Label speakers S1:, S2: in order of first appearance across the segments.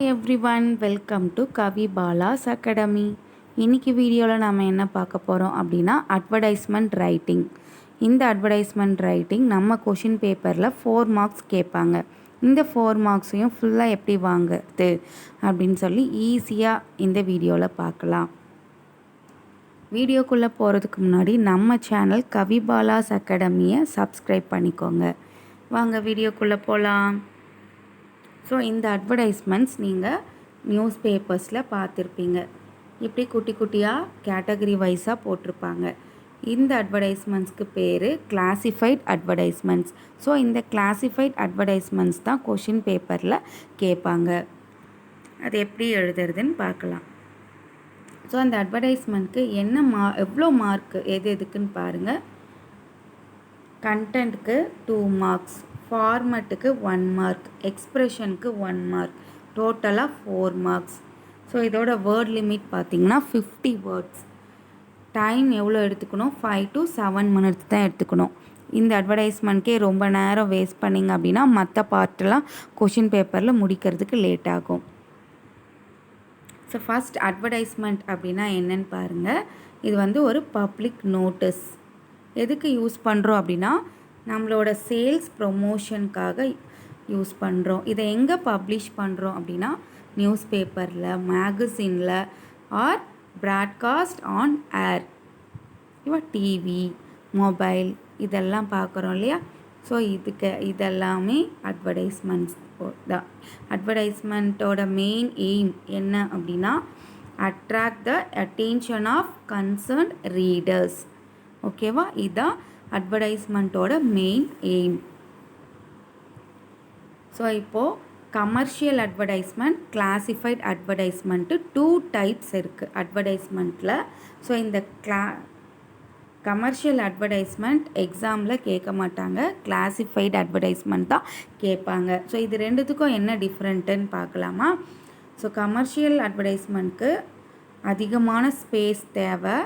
S1: Everyone welcome to Kavi Bala's academy. இன்றைக்கி வீடியோவில் நாம் என்ன பார்க்க போகிறோம் அப்படின்னா அட்வர்டைஸ்மெண்ட் ரைட்டிங். இந்த அட்வர்டைஸ்மெண்ட் ரைட்டிங் நம்ம கொஷின் பேப்பரில் 4 மார்க்ஸ் கேட்பாங்க. இந்த 4 மார்க்ஸையும் ஃபுல்லாக எப்படி வாங்குறது அப்படின்னு சொல்லி ஈஸியாக இந்த வீடியோவில் பார்க்கலாம். வீடியோக்குள்ளே போகிறதுக்கு முன்னாடி நம்ம சேனல் கவி பாலாஸ் அகாடமியை சப்ஸ்கிரைப் பண்ணிக்கோங்க. வாங்க வீடியோக்குள்ளே போகலாம். ஸோ இந்த அட்வர்டைஸ்மெண்ட்ஸ் நீங்கள் நியூஸ் பேப்பர்ஸில் பார்த்துருப்பீங்க. இப்படி குட்டி குட்டியாக கேட்டகரி வைஸாக போட்டிருப்பாங்க. இந்த அட்வர்டைஸ்மெண்ட்ஸ்க்கு பேர் கிளாசிஃபைட் அட்வர்டைஸ்மெண்ட்ஸ். ஸோ இந்த கிளாசிஃபைட் அட்வர்டைஸ்மெண்ட்ஸ் தான் கொஷின் பேப்பரில் கேட்பாங்க. அது எப்படி எழுதுறதுன்னு பார்க்கலாம். ஸோ அந்த அட்வர்டைஸ்மெண்ட்க்கு எவ்வளோ மார்க்கு எதுக்குன்னு பாருங்கள். கண்டென்ட்க்கு 2 மார்க்ஸ், ஃபார்மட்டுக்கு 1 மார்க், எக்ஸ்ப்ரெஷனுக்கு 1 மார்க், டோட்டலாக 4 மார்க்ஸ். ஸோ இதோட வேர்ட் லிமிட் பார்த்திங்கன்னா 50 வேர்ட்ஸ். டைம் எவ்வளோ எடுத்துக்கணும்? 5 to 7 மினிட்ஸ் தான் எடுத்துக்கணும். இந்த அட்வர்டைஸ்மெண்ட்கே ரொம்ப நேரம் வேஸ்ட் பண்ணிங்க அப்படின்னா மற்ற பார்ட்டெல்லாம் கொஷின் பேப்பரில் முடிக்கிறதுக்கு லேட் ஆகும். ஸோ ஃபஸ்ட் அட்வர்டைஸ்மெண்ட் அப்படின்னா என்னன்னு பாருங்கள். இது ஒரு பப்ளிக் நோட்டீஸ். எதுக்கு யூஸ் பண்ணுறோம் அப்படின்னா நம்மளோட சேல்ஸ் ப்ரொமோஷனுக்காக யூஸ் பண்ணுறோம். இதை எங்கே பப்ளிஷ் பண்ணுறோம் அப்படின்னா நியூஸ் பேப்பரில், மேகசினில் or broadcast on air, TV, mobile இதெல்லாம் பார்க்குறோம் இல்லையா. ஸோ இதெல்லாமே அட்வர்டைஸ்மெண்ட்ஸ் தான். அட்வர்டைஸ்மெண்ட்டோட மெயின் எய்ம் என்ன அப்படின்னா attract the attention of concerned readers. ஓகேவா? இதுதான் அட்வர்டைஸ்மெண்ட்டோட மெயின் எய்ம். ஸோ இப்போது commercial advertisement, classified advertisement 2 types இருக்குது அட்வர்டைஸ்மெண்ட்டில். ஸோ இந்த கமர்ஷியல் அட்வர்டைஸ்மெண்ட் எக்ஸாமில் கேட்க மாட்டாங்க, கிளாசிஃபைட் அட்வர்டைஸ்மெண்ட் தான் கேட்பாங்க. ஸோ இது ரெண்டுத்துக்கும் என்ன டிஃப்ரெண்ட்டுன்னு பார்க்கலாமா? ஸோ கமர்ஷியல் அட்வர்டைஸ்மெண்ட்க்கு அதிகமான ஸ்பேஸ் தேவை.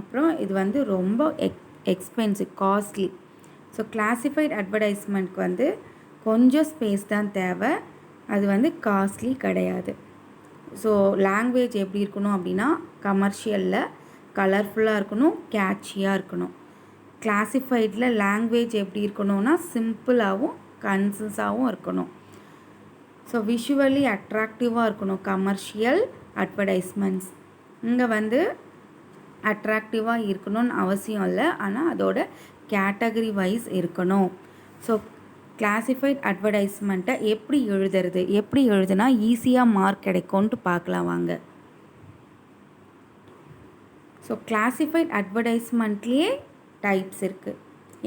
S1: அப்புறம் இது ரொம்ப எக்ஸ்பென்சிவ், காஸ்ட்லி. ஸோ கிளாசிஃபைட் அட்வர்டைஸ்மெண்ட்க்கு கொஞ்சம் ஸ்பேஸ் தான் தேவை. அது காஸ்ட்லி கிடையாது. ஸோ லாங்குவேஜ் எப்படி இருக்கணும் அப்படின்னா கமர்ஷியலில் கலர்ஃபுல்லாக இருக்கணும், கேட்சியாக இருக்கணும். கிளாசிஃபைடில் லாங்குவேஜ் எப்படி இருக்கணும்னா சிம்பிளாகவும் கன்சிஸாகவும் இருக்கணும். ஸோ விஷுவலி அட்ராக்டிவாக இருக்கணும் கமர்ஷியல் அட்வர்டைஸ்மெண்ட்ஸ். இங்கே அட்ராக்டிவாக இருக்கணும்னு அவசியம் இல்லை, ஆனால் அதோட கேட்டகரி வைஸ் இருக்கணும். ஸோ கிளாசிஃபைட் அட்வர்டைஸ்மெண்ட்டை எப்படி எழுதுனா ஈஸியாக மார்க் கிடைக்கும்ன்ட்டு பார்க்கலாம் வாங்க. ஸோ கிளாசிஃபைட் அட்வர்டைஸ்மெண்ட்லேயே டைப்ஸ் இருக்குது.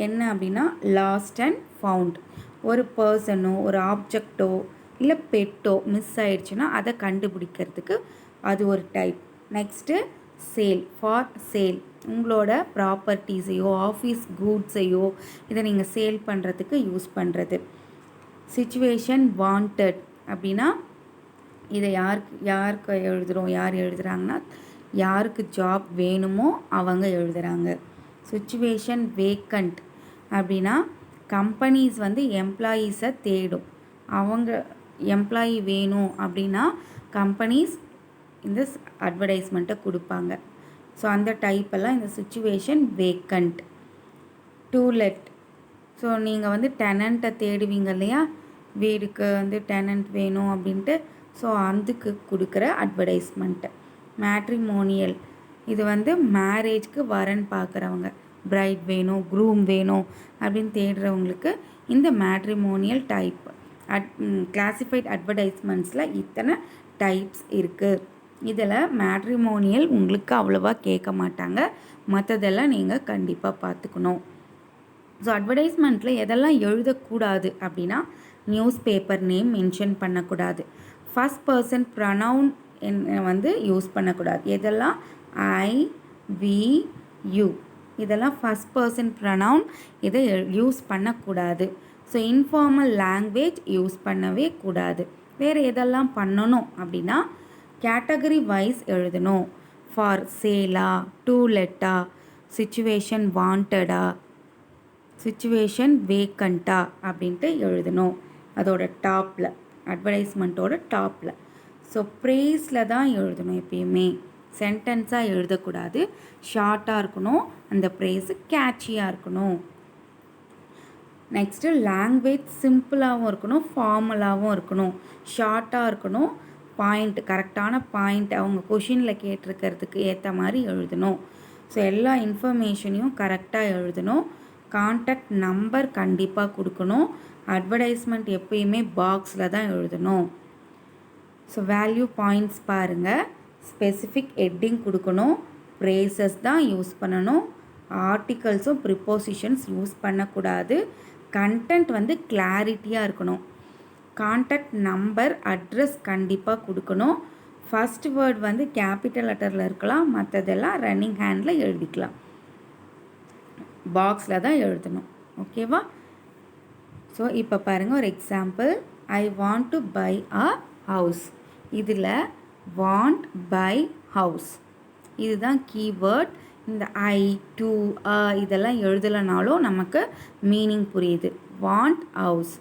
S1: என்ன அப்படின்னா லாஸ்ட் அண்ட் ஃபவுண்ட். ஒரு பர்சனோ ஒரு ஆப்ஜெக்டோ இல்லை பெட்டோ மிஸ் ஆயிடுச்சுன்னா அதை கண்டுபிடிக்கிறதுக்கு அது ஒரு type. Next sale, for sale. உங்களோட ப்ராப்பர்ட்டிஸையோ ஆஃபீஸ் கூட்ஸையோ இதை நீங்கள் சேல் பண்ணுறதுக்கு யூஸ் பண்ணுறது. சிச்சுவேஷன் வாண்டட் அப்படின்னா இதை யாருக்கு எழுதுகிறாங்கன்னா யாருக்கு ஜாப் வேணுமோ அவங்க எழுதுகிறாங்க. சிச்சுவேஷன் வேக்கண்ட் அப்படின்னா கம்பெனிஸ் எம்ப்ளாயீஸை தேடும். அவங்க எம்ப்ளாயி வேணும் அப்படின்னா கம்பெனிஸ் இந்த அட்வர்டைஸ்மெண்ட்டை கொடுப்பாங்க. ஸோ அந்த டைப்பெல்லாம் இந்த situation vacant. To let. So நீங்கள் டெனண்ட்டை தேடுவீங்க இல்லையா, வீடுக்கு டெனண்ட் வேணும் அப்படின்ட்டு. ஸோ அதுக்கு கொடுக்குற அட்வர்டைஸ்மெண்ட்டு. மேட்ரிமோனியல். இது மேரேஜ்க்கு வரன் பார்க்குறவங்க, பிரைட் வேணும், க்ரூம் வேணும் அப்படின்னு தேடுறவங்களுக்கு இந்த மேட்ரிமோனியல் டைப். கிளாசிஃபைட் அட்வர்டைஸ்மெண்ட்ஸில் இத்தனை டைப்ஸ் இருக்குது. இதில் மேட்ரிமோனியல் உங்களுக்கு அவ்வளோவா கேட்க மாட்டாங்க, மற்றதெல்லாம் நீங்கள் கண்டிப்பாக பார்த்துக்கணும். ஸோ அட்வர்டைஸ்மெண்ட்டில் எதெல்லாம் எழுதக்கூடாது அப்படின்னா நியூஸ் பேப்பர் நேம் மென்ஷன் பண்ணக்கூடாது. ஃபர்ஸ்ட் பர்சன் ப்ரொனவுன் யூஸ் பண்ணக்கூடாது. எதெல்லாம் ஐ, வி, யூ இதெல்லாம் ஃபர்ஸ்ட் பர்சன் ப்ரொனவுன் இதை யூஸ் பண்ணக்கூடாது. ஸோ இன்ஃபார்மல் லாங்குவேஜ் யூஸ் பண்ணவே கூடாது. வேறு எதெல்லாம் பண்ணணும் அப்படின்னா கேட்டகரி வைஸ் எழுதணும். ஃபார் சேலா, டு லெட்டா, சிச்சுவேஷன் வாண்டடா, சிச்சுவேஷன் வேக்கண்ட்டா அப்படின்ட்டு எழுதணும். அதோட டாப்பில் அட்வர்டைஸ்மெண்ட்டோட டாப்பில். ஸோ ப்ரேஸில் தான் எழுதணும் எப்பயுமே, சென்டென்ஸாக எழுதக்கூடாது. ஷார்ட்டாக இருக்கணும், அந்த ப்ரேஸு கேட்சியாக இருக்கணும். நெக்ஸ்ட்டு லாங்குவேஜ் சிம்பிளாகவும் இருக்கணும், ஃபார்மலாகவும் இருக்கணும். ஷார்ட்டாக இருக்கணும், பாயிண்ட் கரெக்டான பாயிண்ட் அவங்க கொஷினில் கேட்டிருக்கிறதுக்கு ஏற்ற மாதிரி எழுதணும். ஸோ எல்லா இன்ஃபர்மேஷனையும் கரெக்டாக எழுதணும். கான்டாக்ட் நம்பர் கண்டிப்பாக கொடுக்கணும். அட்வர்டைஸ்மெண்ட் எப்பயுமே பாக்ஸில் தான் எழுதணும். ஸோ வேல்யூ பாயிண்ட்ஸ் பாருங்கள். ஸ்பெசிஃபிக் ஹெட்டிங் கொடுக்கணும். ப்ரேசஸ் தான் யூஸ் பண்ணணும். ஆர்டிகல்ஸும் ப்ரிப்போசிஷன்ஸ் யூஸ் பண்ணக்கூடாது. கண்டென்ட் வந்து கிளாரிட்டியாக இருக்கணும். கான்டாக்ட் நம்பர் அட்ரஸ் கண்டிப்பாக கொடுக்கணும். ஃபஸ்ட் வேர்ட் வந்து கேபிட்டல் லெட்டரில் இருக்கலாம், மற்றதெல்லாம் ரன்னிங் ஹேண்டில் எழுதிக்கலாம். பாக்ஸில் தான் எழுதணும். ஓகேவா? ஸோ இப்போ பாருங்கள் ஒரு example. I want to by a house. இதில் வாண்ட், பை, ஹவுஸ் இதுதான் கீவேர்ட். இந்த ஐ, டு, இதெல்லாம் எழுதலைனாலும் நமக்கு மீனிங் புரியுது. Want house,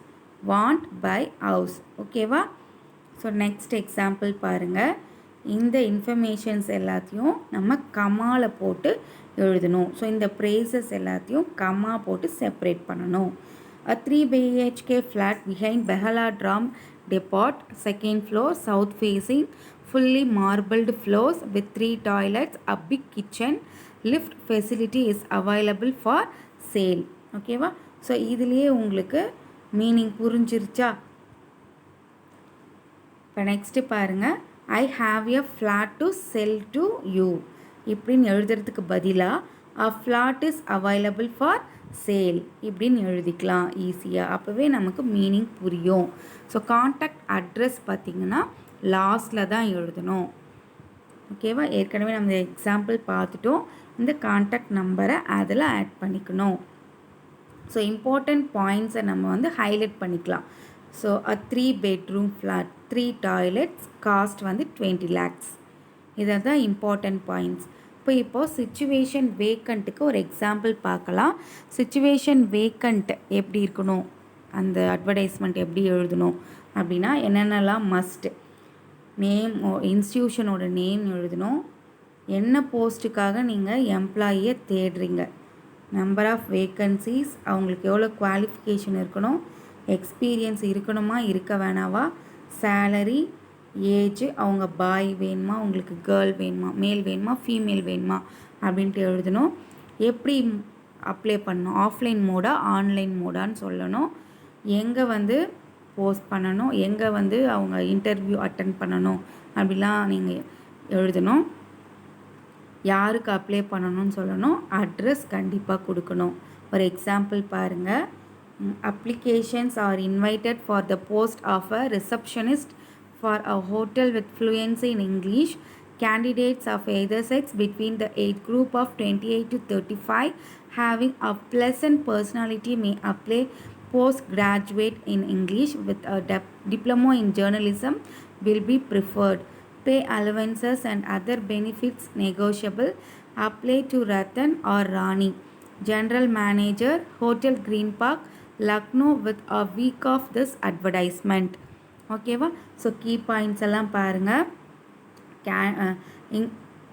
S1: want by house. ஓகேவா? ஸோ நெக்ஸ்ட் எக்ஸாம்பிள் பாருங்கள். இந்த இன்ஃபர்மேஷன்ஸ் எல்லாத்தையும் நம்ம கமாவில் போட்டு எழுதணும். ஸோ இந்த ப்ரேசஸ் எல்லாத்தையும் கமா போட்டு செப்பரேட் பண்ணணும். A 3 BHK flat behind Behala Drum Depot, second floor, south facing, fully marbled floors with 3 toilets, a big kitchen, lift facility is available for sale. ஓகேவா? ஸோ இதுலேயே உங்களுக்கு மீனிங் புரிஞ்சிருச்சா? இப்போ next பாருங்கள். I have a flat to sell to you இப்படின்னு எழுதுறதுக்கு பதிலாக அ flat is available for sale இப்படின்னு எழுதிக்கலாம் ஈஸியாக. அப்போவே நமக்கு மீனிங் புரியும். ஸோ கான்டாக்ட் அட்ரஸ் பார்த்திங்கன்னா லாஸ்ட்டில் தான் எழுதணும். ஓகேவா? ஏற்கனவே நம்ம எக்ஸாம்பிள் பார்த்துட்டோம். இந்த கான்டாக்ட் நம்பரை அதில் ஆட் பண்ணிக்கணும். ஸோ இம்பார்ட்டண்ட் பாயிண்ட்ஸை நம்ம வந்து ஹைலைட் பண்ணிக்கலாம். ஸோ அ 3 bedroom flat, 3 toilets, காஸ்ட் வந்து 20 lakhs. இதை தான் இம்பார்ட்டண்ட் பாயிண்ட்ஸ். இப்போது சிச்சுவேஷன் வேக்கண்ட்டுக்கு ஒரு எக்ஸாம்பிள் பார்க்கலாம். சிச்சுவேஷன் வேக்கண்ட் எப்படி இருக்கணும், அந்த அட்வர்டைஸ்மெண்ட் எப்படி எழுதணும் அப்படின்னா என்னென்னலாம் மஸ்ட். நேம், இன்ஸ்டியூஷனோட நேம் எழுதணும். என்ன போஸ்ட்டுக்காக நீங்கள் எம்ப்ளாயியை தேடுறீங்க, நம்பர் ஆஃப் வேக்கன்சிஸ், அவங்களுக்கு எவ்வளோ குவாலிஃபிகேஷன் இருக்கணும், எக்ஸ்பீரியன்ஸ் இருக்கணுமா இருக்க வேணாவா, சேலரி, ஏஜ், அவங்க பாய் வேணுமா உங்களுக்கு கேர்ள் வேணுமா, மேல் வேணுமா ஃபீமேல் வேணுமா அப்படின்ட்டு எழுதணும். எப்படி அப்ளை பண்ணணும், ஆஃப்லைன் மோடா ஆன்லைன் மோடான்னு சொல்லணும். எங்கே வந்து போஸ்ட் பண்ணணும், எங்கே வந்து அவங்க இன்டர்வியூ அட்டன் பண்ணணும் அப்படிலாம் நீங்கள் எழுதணும். யாருக்கு அப்ளை பண்ணணும்னு சொல்லணும். அட்ரஸ் கண்டிப்பாக கொடுக்கணும். ஒரு எக்ஸாம்பிள் பாருங்கள். Applications are invited for the post of a receptionist for a hotel with fluency in English. Candidates of either sex between the age group of 28 to 35 having a pleasant personality may apply. Postgraduate in English with a diploma in journalism will be preferred. Pay allowances and other benefits negotiable. Apply to Ratan or Rani, General Manager, Hotel Green Park, Lucknow with a week of this advertisement. ஓகேவா? So key points எல்லாம் பாருங்கள்.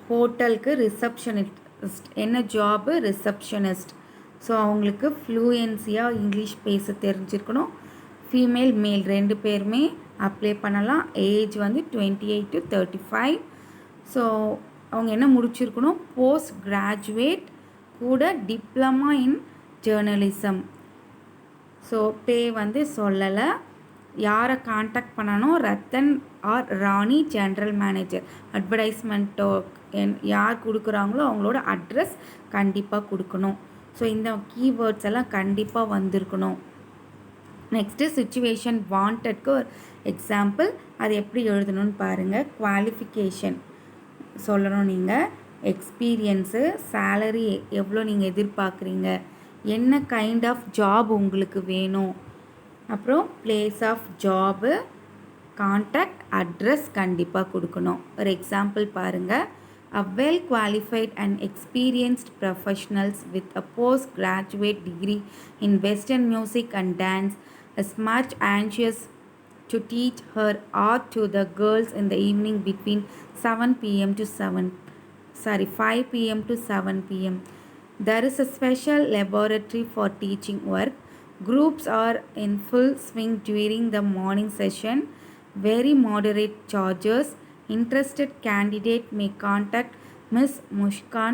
S1: ஹோட்டலுக்கு receptionist, என்ன job, receptionist. So அவங்களுக்கு ஃப்ளூயன்சியாக English பேச தெரிஞ்சிருக்கணும். Female மேல் 2 பேருமே அப்ளை பண்ணலாம். ஏஜ் வந்து 28 to 35. ஸோ அவங்க என்ன முடிச்சிருக்கணும், போஸ்ட் கிராஜுவேட் கூட டிப்ளமா இன் ஜேர்னலிசம். ஸோ பே வந்து சொல்லலை. யாரை காண்டாக்ட் பண்ணணும், ரத்தன் ஆர் ராணி, ஜென்ரல் மேனேஜர். அட்வர்டைஸ்மெண்ட்டோ யார் கொடுக்குறாங்களோ அவங்களோட அட்ரஸ் கண்டிப்பாக கொடுக்கணும். ஸோ இந்த கீவேர்ட்ஸ் எல்லாம் கண்டிப்பாக வந்திருக்கணும். நெக்ஸ்ட்டு சிச்சுவேஷன் வாண்டட்க்கு ஒரு எக்ஸாம்பிள், அது எப்படி எழுதணும்னு பாருங்கள். குவாலிஃபிகேஷன் சொல்லணும் நீங்கள், எக்ஸ்பீரியன்ஸு, சேலரி எவ்வளோ நீங்கள் எதிர்பார்க்குறீங்க, என்ன கைண்ட் ஆஃப் ஜாப் உங்களுக்கு வேணும், அப்புறம் place of job, contact address கண்டிப்பாக கொடுக்கணும். ஒரு எக்ஸாம்பிள் பாருங்கள். A well qualified and experienced professionals with a postgraduate degree in Western music and dance is much anxious to teach her art to the girls in the evening between 7 p.m. to 5 p.m. to 7 p.m. There is a special laboratory for teaching work. Groups are in full swing during the morning session. Very moderate charges. Interested candidate may contact Miss Mushkan,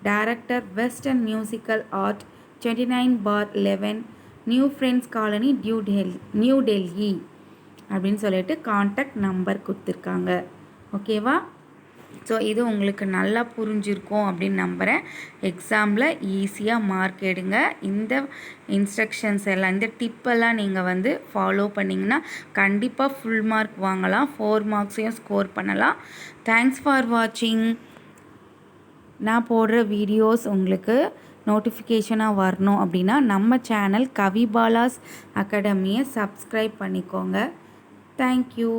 S1: Director, Western Musical Art, 29/11, New Friends Colony, New Delhi அப்படின்னு சொல்லிட்டு contact number கொடுத்துருக்காங்க. ஓகேவா? So இது உங்களுக்கு நல்லா புரிஞ்சிருக்கும் அப்படின்னு நம்புகிறேன். எக்ஸாமில் ஈஸியாக மார்க் எடுங்க. இந்த இன்ஸ்ட்ரக்ஷன்ஸ் எல்லாம், இந்த டிப்பெல்லாம் நீங்கள் ஃபாலோ பண்ணிங்கன்னா கண்டிப்பாக ஃபுல் மார்க் வாங்கலாம். 4 மார்க்ஸையும் ஸ்கோர் பண்ணலாம். தேங்க்ஸ் ஃபார் வாட்சிங். நான் போடுற வீடியோஸ் உங்களுக்கு நோட்டிஃபிகேஷனாக வரணும் அப்படின்னா நம்ம சேனல் கவிபாலாஸ் அகாடமியை சப்ஸ்கிரைப் பண்ணிக்கோங்க. தேங்க்யூ.